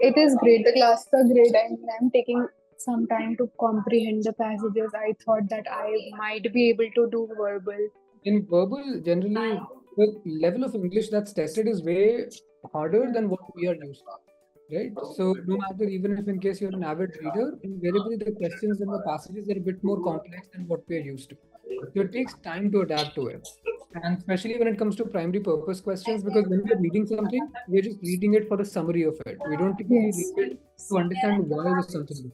it is great. The classes are great. I mean, I'm taking some time to comprehend the passages. I thought that I might be able to do verbal. In verbal, generally, the level of English that's tested is way harder than what we are used to, right? So no matter, even if in case you're an avid reader, invariably the questions and the passages are a bit more complex than what we're used to. So it takes time to adapt to it. And especially when it comes to primary purpose questions, because when we're reading something, we're just reading it for the summary of it. We don't typically read Yes. it to understand why was something good.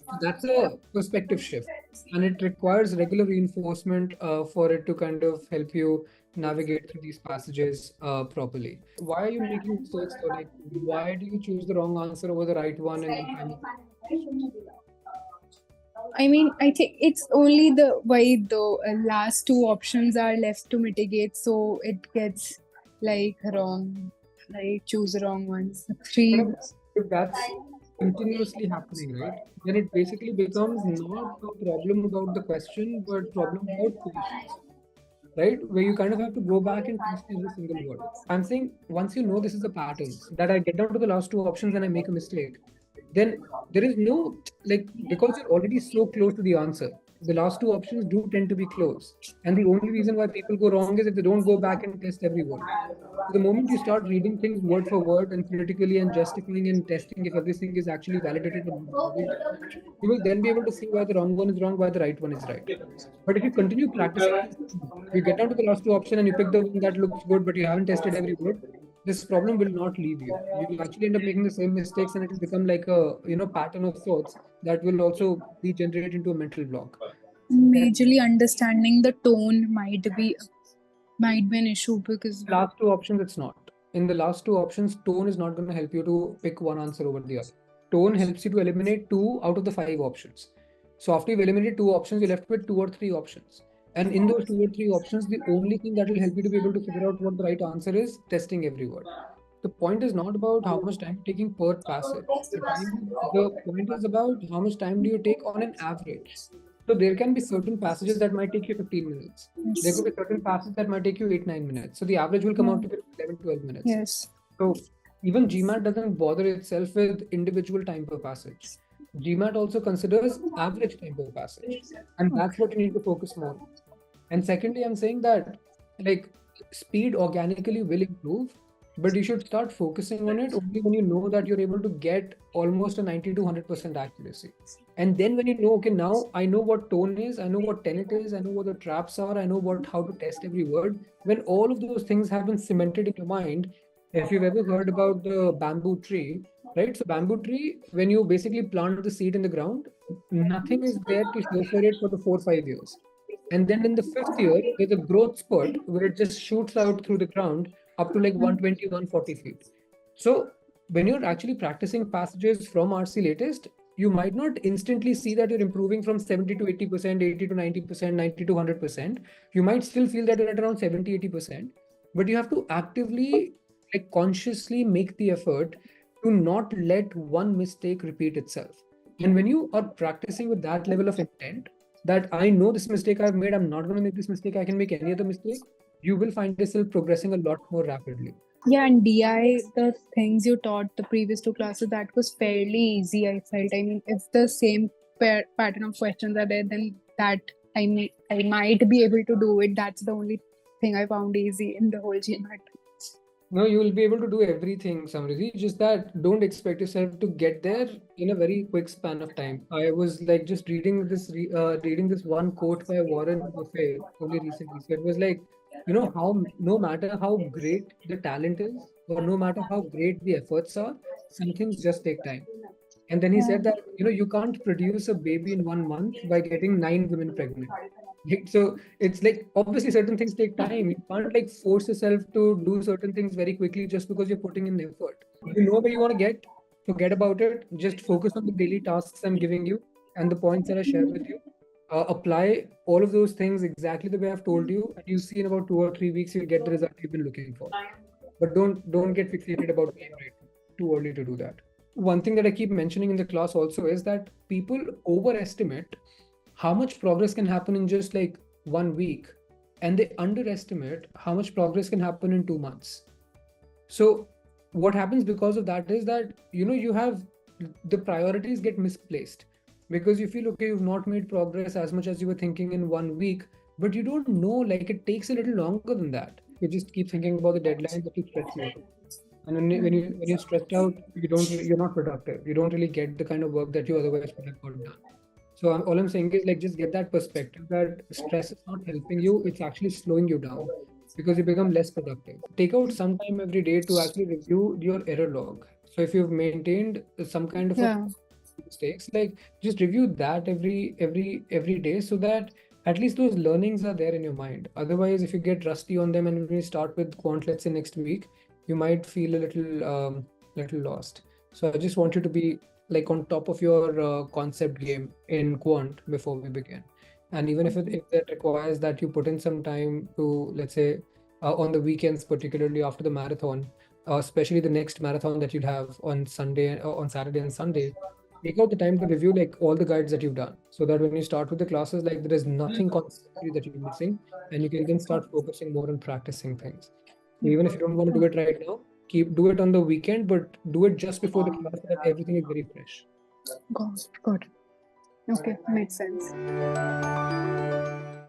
So that's a perspective shift, and it requires regular reinforcement for it to kind of help you navigate through these passages properly. Why are you making mistakes though? Like, why do you choose the wrong answer over the right one and then find I mean, I think it's only the why the last two options are left to mitigate, so it gets like wrong. I choose wrong ones. Three. But if that's continuously happening, right, then it basically becomes not a problem about the question, but problem about patience, right? Where you kind of have to go back and test every single word. I'm saying once you know this is a pattern, that I get down to the last two options and I make a mistake, then there is no, like, because you're already so close to the answer, the last two options do tend to be close. And the only reason why people go wrong is if they don't go back and test every word. So the moment you start reading things word for word and critically and justifying and testing if everything is actually validated and validated, you will then be able to see why the wrong one is wrong, why the right one is right. But if you continue practicing this, you get down to the last two option and you pick the one that looks good, but you haven't tested every word, this problem will not leave you. You will actually end up making the same mistakes, and it will become like a pattern of thoughts that will also degenerate into a mental block. Majorly understanding the tone might be an issue because Last two options, it's not. In the last two options, tone is not going to help you to pick one answer over the other. Tone helps you to eliminate two out of the five options. So after you've eliminated two options, you're left with two or three options. And in those two or three options, the only thing that will help you to be able to figure out what the right answer is, testing every word. The point is not about how much time you're taking per passage. The point is about how much time do you take on an average. So there can be certain passages that might take you 15 minutes. There could be certain passages that might take you 8-9 minutes. So the average will come out to be 11-12 minutes. yes. So even GMAT doesn't bother itself with individual time per passage. GMAT also considers average time per passage. And that's what you need to focus more on. And secondly, I'm saying that like speed organically will improve, but you should start focusing on it only when you know that you're able to get almost a 90 to 100% accuracy. And then when you know, okay, now I know what tone is, I know what tenet is, I know what the traps are, I know what how to test every word. When all of those things have been cemented in your mind, if you've ever heard about the bamboo tree, right? So bamboo tree, when you basically plant the seed in the ground, nothing is there to show for it for the 4 or 5 years. And then in the fifth year, there's a growth spurt where it just shoots out through the ground up to like 120, 140 feet. So when you're actually practicing passages from RC latest, you might not instantly see that you're improving from 70 to 80%, 80 to 90%, 90 to 100%. You might still feel that you're at around 70, 80%, but you have to actively, like consciously make the effort to not let one mistake repeat itself. And when you are practicing with that level of intent, that I know this mistake I've made, I'm not going to make this mistake, I can make any other mistake, you will find yourself progressing a lot more rapidly. Yeah, and DI, the things you taught the previous two classes, that was fairly easy, I felt. I mean, if the same pattern of questions are there, then that I might be able to do it. That's the only thing I found easy in the whole GMAT. No, you will be able to do everything, Samriddhi. Just that don't expect yourself to get there in a very quick span of time. I was like just reading this one quote by Warren Buffett only recently. So it was like, how no matter how great the talent is, or no matter how great the efforts are, some things just take time. And then he said that, you can't produce a baby in 1 month by getting 9 women pregnant. Right? So it's like, obviously certain things take time. You can't like force yourself to do certain things very quickly just because you're putting in effort. You know where you want to get, forget about it. Just focus on the daily tasks I'm giving you and the points that I share with you. Apply all of those things exactly the way I've told you, and you see in about 2 or 3 weeks you'll get the result you've been looking for. But don't get fixated about being right. Too early to do that. One thing that I keep mentioning in the class also is that people overestimate how much progress can happen in just like 1 week, and they underestimate how much progress can happen in 2 months. So what happens because of that is that you have the priorities get misplaced, because you feel okay, you've not made progress as much as you were thinking in 1 week, but you don't know, like, it takes a little longer than that. You just keep thinking about the deadline that you stress you out. And when you're stressed out, you're not productive. You don't really get the kind of work that you otherwise would have got done. So all I'm saying is, like, just get that perspective that stress is not helping you; it's actually slowing you down, because you become less productive. Take out some time every day to actually review your error log. So if you've maintained some kind of a Yeah. mistakes, like, just review that every day, so that at least those learnings are there in your mind. Otherwise, if you get rusty on them and when you start with quant, let's say next week, you might feel a little lost. So I just want you to be, like, on top of your concept game in quant before we begin. And even if that requires that you put in some time to, let's say, on the weekends, particularly after the marathon, especially the next marathon that you'll have on Sunday, on Saturday and Sunday, take out the time to review, like, all the guides that you've done, so that when you start with the classes, like, there is nothing conceptually that you're missing, and you can then start focusing more on practicing things. So even if you don't want to do it right now, do it on the weekend, but do it just before the class, so that everything is very fresh. Good. Okay, makes sense.